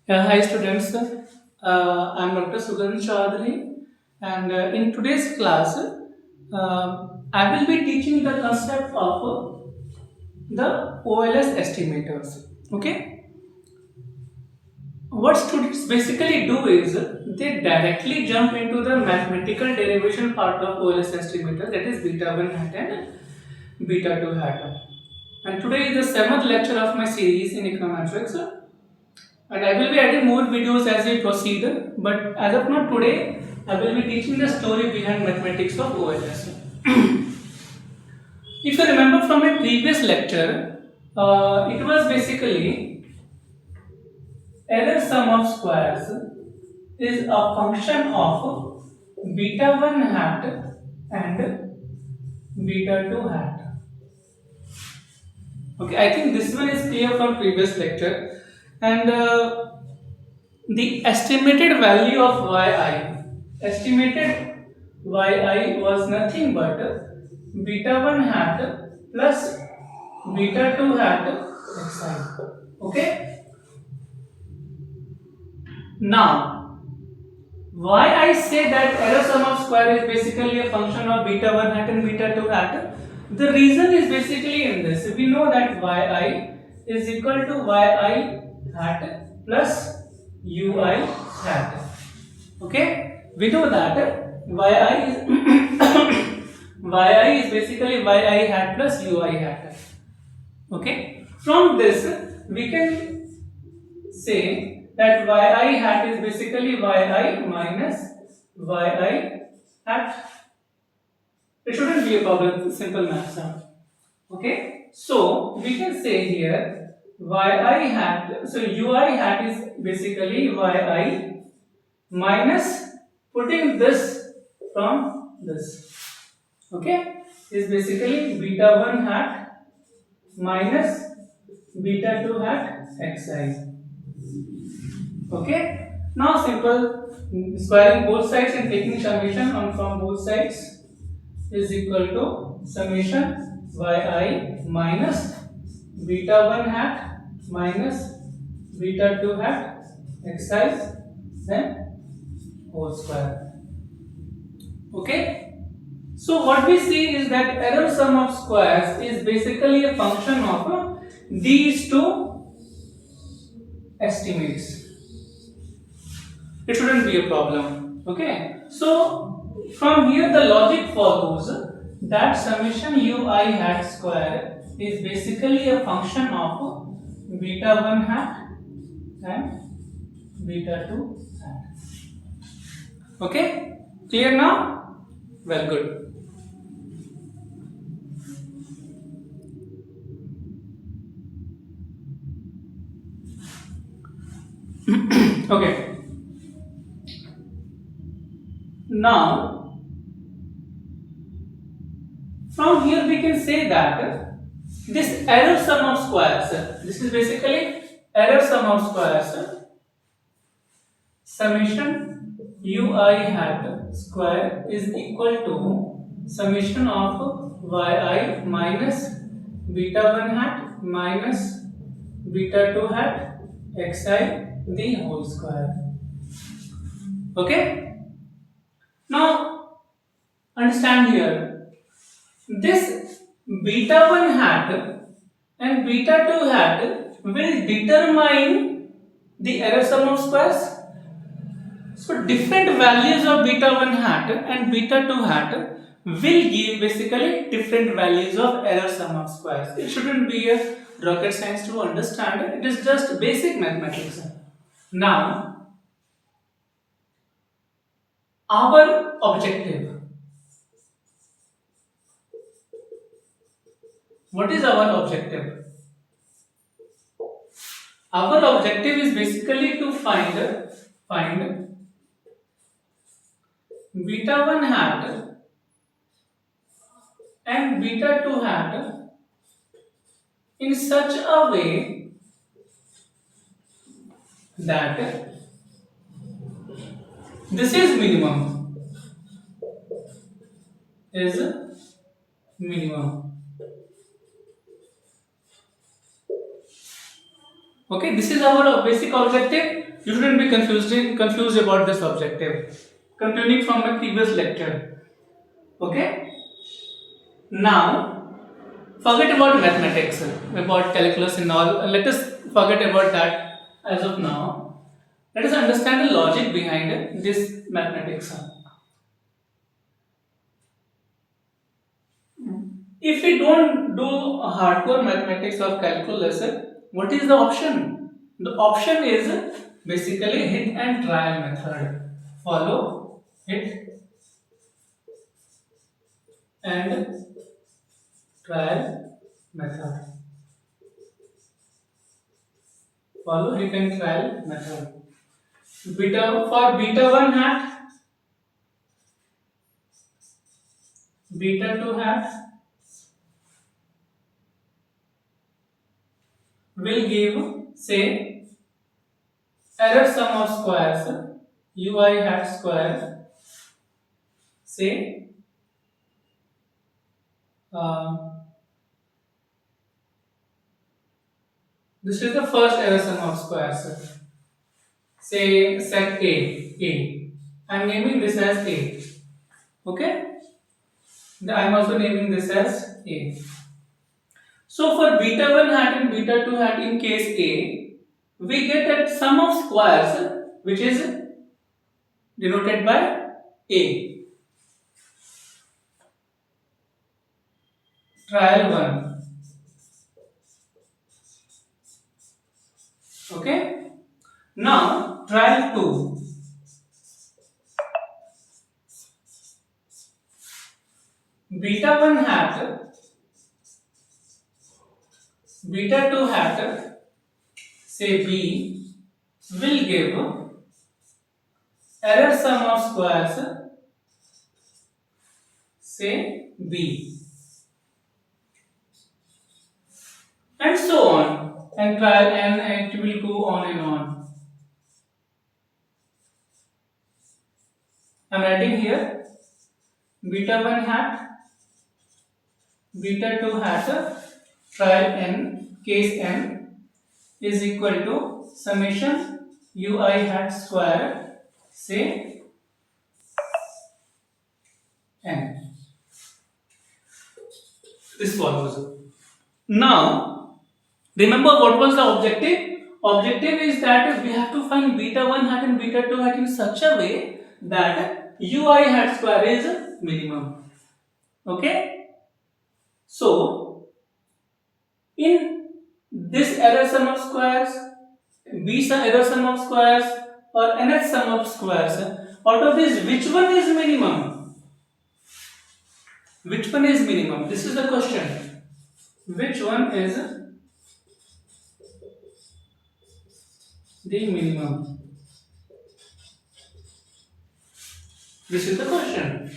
Hi students, I'm Dr. Sugan Chaudhary, and in today's class, I will be teaching the concept of the OLS estimators. Okay, what students basically do is they directly jump into the mathematical derivation part of OLS estimator, that is beta 1 hat and beta 2 hat. And today is the seventh lecture of my series in econometrics. And I will be adding more videos as we proceed. But as of now, today I will be teaching the story behind mathematics of OLS. If you remember from my previous lecture, it was basically error sum of squares is a function of beta 1 hat and beta 2 hat. Okay, I think this one is clear from previous lecture. And the estimated value of yi was nothing but beta 1 hat plus beta 2 hat xi. Okay, now why I say that error sum of square is basically a function of beta 1 hat and beta 2 hat. The reason is basically in this. We know that yi is equal to yi hat plus ui hat. Okay, we know that yi is yi is basically yi hat plus ui hat. Okay, from this we can say that yi hat is basically yi minus yi hat. It shouldn't be a problem, simple math sum. Okay, so we can say here yi hat, so ui hat is basically yi minus putting this from this. Okay, is basically beta 1 hat minus beta 2 hat xi. Okay, now simple squaring both sides and taking summation on from both sides is equal to summation yi minus beta 1 hat minus beta 2 hat xi then whole square. Okay, so what we see is that error sum of squares is basically a function of these two estimates. It shouldn't be a problem. Okay, so from here the logic follows that summation ui hat square is basically a function of beta 1 hat and beta 2 hat. Okay, clear now? Well, good. Okay, now from here we can say that this error sum of squares, this is basically error sum of squares, summation ui hat square is equal to summation of yi minus beta 1 hat minus beta 2 hat xi the whole square. Okay, now understand here, this beta 1 hat and beta 2 hat will determine the error sum of squares. So different values of beta 1 hat and beta 2 hat will give basically different values of error sum of squares. It shouldn't be a rocket science to understand it. It is just basic mathematics. Now, our objective. What is our objective? Our objective is basically to find beta 1 hat and beta 2 hat in such a way that this is minimum. Okay, this is our basic objective. You shouldn't be confused about this objective. Continuing from my previous lecture. Okay? Now, forget about mathematics, about calculus and all. Let us forget about that as of now. Let us understand the logic behind this mathematics. If we don't do a hardcore mathematics or calculus, what is the option? The option is basically hit and trial method. Follow hit and trial method. Follow hit and trial method. Beta 1 hat, beta 2 hat will give, say, error sum of squares, ui hat square, say, this is the first error sum of squares. Say set A. I am naming this as A. Okay? I am also naming this as A. So for beta 1 hat and beta 2 hat in case A, we get a sum of squares which is denoted by A. Trial 1. Okay? Now trial 2. Beta 1 hat, beta 2 hat, say B, will give error sum of squares, say B, and so on, and trial and it will go on and on. I am writing here beta 1 hat, beta 2 hat, trial n, case n is equal to summation ui hat square, say n. This follows. Now, remember what was the objective? Objective is that we have to find beta 1 hat and beta 2 hat in such a way that ui hat square is minimum. Okay? So, in this error sum of squares, b error sum of squares or nth sum of squares, out of this which one is minimum? Which one is minimum? This is the question. Which one is the minimum? This is the question.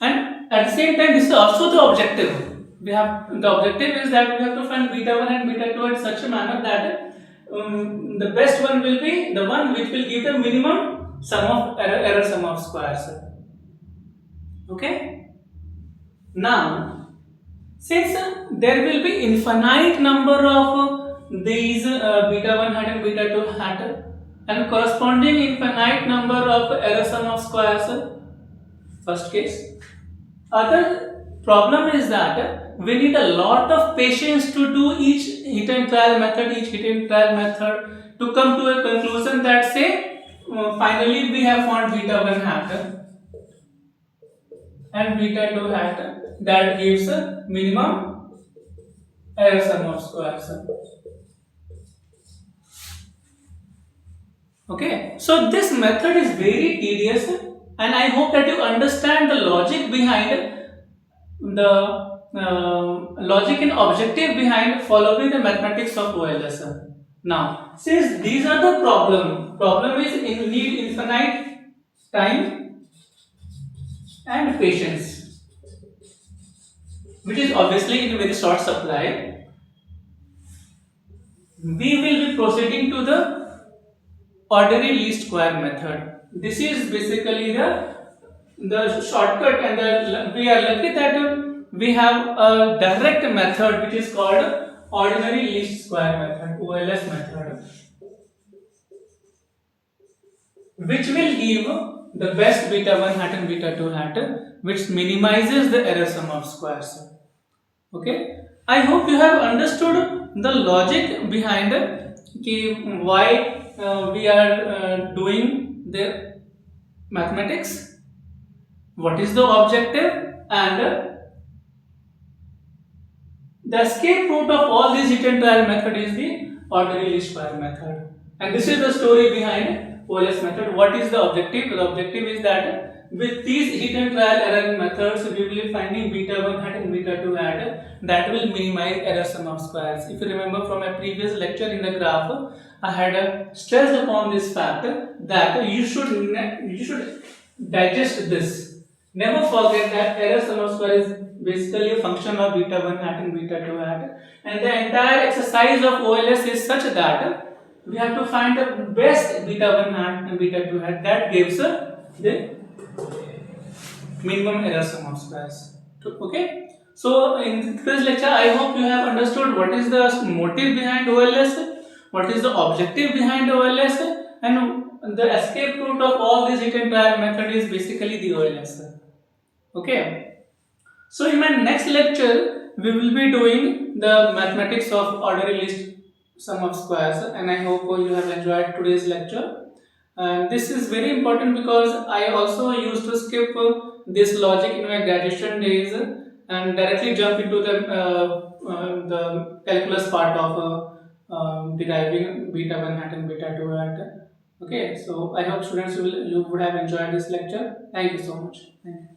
And at the same time, this is also the objective. The objective is that we have to find beta 1 and beta 2 in such a manner that the best one will be the one which will give the minimum sum of error sum of squares. Okay? Now, since there will be infinite number of these beta 1 hat and beta 2 hat and corresponding infinite number of error sum of squares, first case. Other problem is that we need a lot of patience to do each hit and trial method to come to a conclusion that say finally we have found beta 1 hat and beta 2 hat that gives a minimum error sum of squares. Okay, so this method is very tedious and I hope that you understand the logic behind the logic and objective behind following the mathematics of OLS. Now, since these are the problem is need infinite time and patience, which is obviously in very short supply. We will be proceeding to the ordinary least square method. This is basically the shortcut, and we are lucky that we have a direct method which is called ordinary least square method, OLS method. which will give the best beta 1 hat and beta 2 hat, which minimizes the error sum of squares. Okay, I hope you have understood the logic behind why we are doing the mathematics, what is the objective, and the escape route of all these hit and trial method is the ordinary least square method. And this is the story behind OLS method. What is the objective? The objective is that with these hit and trial error methods, we will be finding beta 1 hat and beta 2 hat that will minimize error sum of squares. If you remember from my previous lecture in the graph, I had stressed upon this fact that you should digest this. Never forget that error sum of square is basically a function of beta 1 hat and beta 2 hat, and the entire exercise of OLS is such that we have to find the best beta 1 hat and beta 2 hat that gives the minimum error sum of squares. Okay, so in this lecture I hope you have understood what is the motive behind OLS, what is the objective behind OLS, and the escape route of all these hit and trial method is basically the OLS. Okay, so in my next lecture we will be doing the mathematics of ordinary least sum of squares, and I hope you have enjoyed today's lecture. And this is very important because I also used to skip this logic in my graduation days and directly jump into the calculus part of deriving beta 1 hat and beta 2 hat. Okay, so I hope students you would have enjoyed this lecture. Thank you so much. Thank you.